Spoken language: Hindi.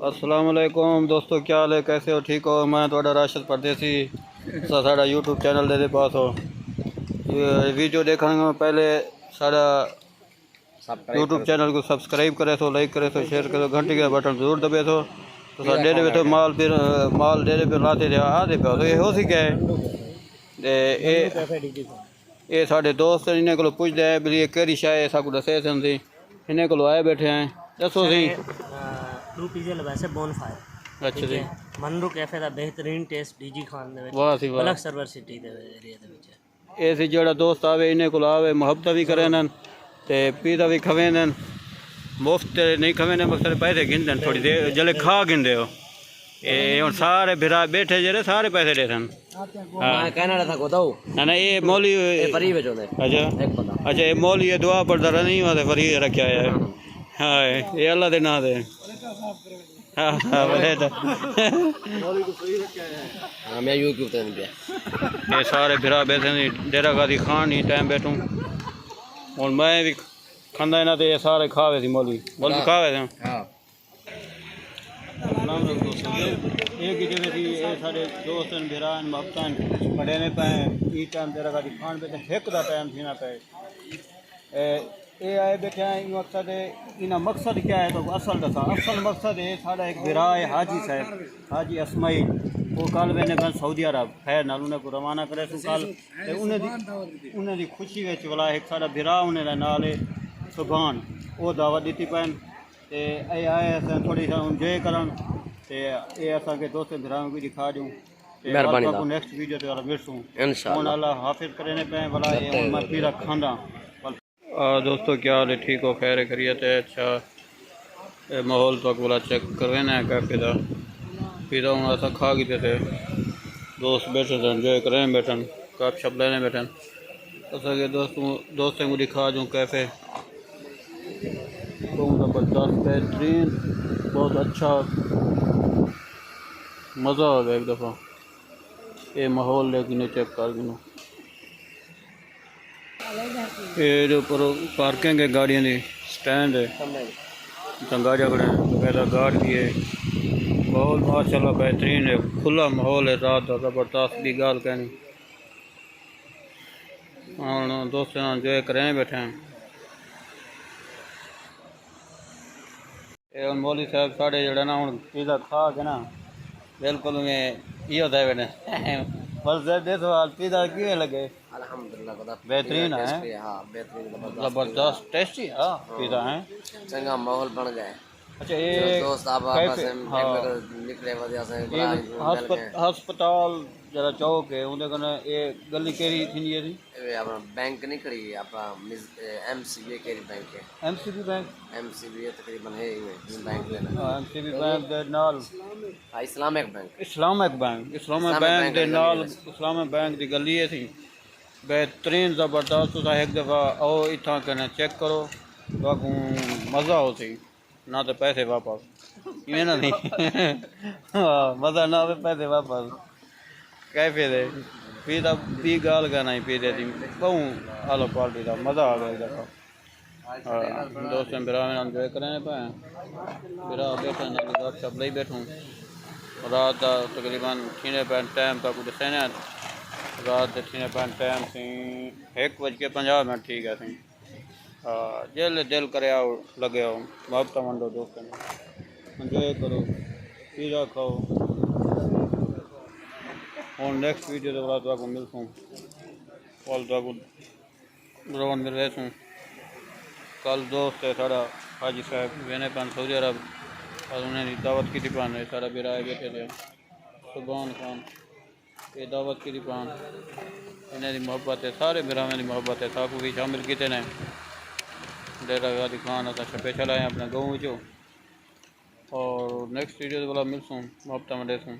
अस्सलाम वालेकुम दोस्तों, क्या हाल है, कैसे हो, ठीक हो। मैं थोड़ा राशिद परदेसी साड़ा यूट्यूब चैनल दे पास हो। ये वीडियो देखने में पहले साड़ा यूट्यूब चैनल को सब्सक्राइब करे सो, लाइक करे सो, शेयर करे, घंटी का बटन जरूर दबे सो। तो सर डेरे पे तो माल डेरे पे लाते थे आते पे तो ये हो सके ये साढ़े दोस्त इन्हें को पुछते हैं भी ये केड़ी शाय साकू दसे सी इन्हें को आए बैठे हैं। दसो सी टू पिज़्ज़ा वैसे बोनफायर अच्छा जी मनरू कैफे ਦਾ बेहतरीन टेस्ट डीजी खान ਦੇ ਵਿੱਚ वाह सी वाह ਬਲਕ ਸਰਵਰ ਸਿਟੀ ਦੇ ਏਰੀਆ ਦੇ ਵਿੱਚ ऐसे जोड़ा दोस्त आवे इन्हें को आवे मुहब्बत भी करें ते पीता भी खवे मुफ्त नहीं खवे मकसद पैसे गिनते थोड़ी देर जल्द खा गिनते हो ये सारे भिरा बैठे जेरे सारे पैसे दे सन। मैं कनाडा था को दो ना ये मौली फरी बचो ने अच्छा अच्छा ये मौली ये दुआ पढ़ता रहा नहीं वाले फरी रखा है। हाँ ये अल्लाह दे ना दे हाँ हाँ मौली को सही रखा है। हाँ मैं यूट्यूब पे नहीं ये सारे भिरा बैठे नहीं डेरा गादी खान नहीं टाइम बैठूँ और मैं भी खाना ना तो ये सारे खावे थी मौली मौली खावे थे। हाँ एक ही जगह थी ये सारे दोस्त भिरान मफ्तान पढ़े नहीं पाए ई टाइम तेरा गाड़ी खान पे एक का टाइम थी ना पे ये आए बैठे हैं मकसद इना मकसद क्या है तो असल दसा असल मकसद है सारा एक भिरा है हाजी साहब हाजी अस्माइल वो कल मैंने कल सऊदी अरब खैर नाल उन्हें को रवाना करे सो कल उन्हें दी खुशी विच वाला एक सारा भिरा उन्हें नाल सुभान वो दावत दी पैन ते आए अस थोड़ी सा इंजॉय करन ते ये असांखे दोस्त भिराओं को दिखा दूँ मेहरबानी नेक्स्ट वीडियो ते वाला मिलसूं इंशाअल्लाह अल्लाह हाफिज करे ने पे वाला ये मैं पीरा खांदा। दोस्तों क्या हाल है, ठीक हो, खैर खैरियत है। अच्छा माहौल तो बोला चेक करवे ना कैफे का पीरा हूँ ऐसा खा गए थे दोस्त बैठे थे इंजॉय करें बैठन कप शप लेने बैठन असांखे दोस्तों को दिखा दूँ कैफे तो ज़बरदस्त बेहतरीन बहुत अच्छा मज़ा आ गया एक दफ़ा ये माहौल लेकिन चेक कर दूँ ये जो पर पार्किंग है गाड़ियों की स्टैंड है चंगा जगह बकायदा गार्ड भी है माहौल माशाल्लाह बेहतरीन है खुला माहौल है रात का ज़बरदस्त भी गाल कहनी हाँ दोस्तों इंजॉय करें बैठे हैं। ये मौली साहब साढ़े जड़ा ना हूँ पिज़्ज़ा खा के ना बिल्कुल में यो था मैंने बस दे सवाल पिज़्ज़ा किवें लगे अल्हम्दुलिल्लाह बेहतरीन है। हाँ बेहतरीन ज़बरदस्त टेस्टी हाँ पिज़्ज़ा है चंगा माहौल बन गया। अच्छा ये दोस्त आप निकले वजह से हस्पताल जरा चौक है उनके कने ये गली केरी थी ये अपना बैंक नहीं खड़ी अपना एमसीबी केरी बैंक है एमसीबी तकरीबन है बैंक लेना एमसीबी बैंक दे नाल इस्लामिक बैंक दे नाल इस्लामिक बैंक दी गली है थी बेहतरीन ज़बरदस्त तुसा एक दफ़ा आओ इतना कने चेक करो तो मज़ा हो सी ना तो पैसे वापस इवें ना नहीं मज़ा ना आवे पैसे वापस कैफे दे पीता पी गाल का नहीं पी देती बहु आलो क्वालिटी का मज़ा आ गया एक दफ़ा। दोस्तों बिरा में इंजॉय करें पे बिरा बैठे गप शप ले बैठूँ रात का तकरीबन थीने पैन टाइम का कुछ दसे रात थीने पैन टाइम सी 1:50 ठीक है सी जेल दिल करे आओ लगे आओ वापस मंडो दोस्तों इंजॉय करो पिज़्ज़ा खाओ और नेक्स्ट वीडियो के बाद आपको मिलता हूँ कल तो रोवन मिल रहे हूँ कल दोस्त है सारा हाजी साहब वेने पान सऊदी अरब और उन्हें दावत की पान है सारा बिराए बैठे थे सुभान खान ये दावत की पान इन्हें मोहब्बत है सारे बिरा में मोहब्बत है साकू भी शामिल किए ने डेरा गादी खान असा छपे चलाए अपने गाँव चो और नेक्स्ट वीडियो वाला मिलसूँ मोहब्बत में रहूँ।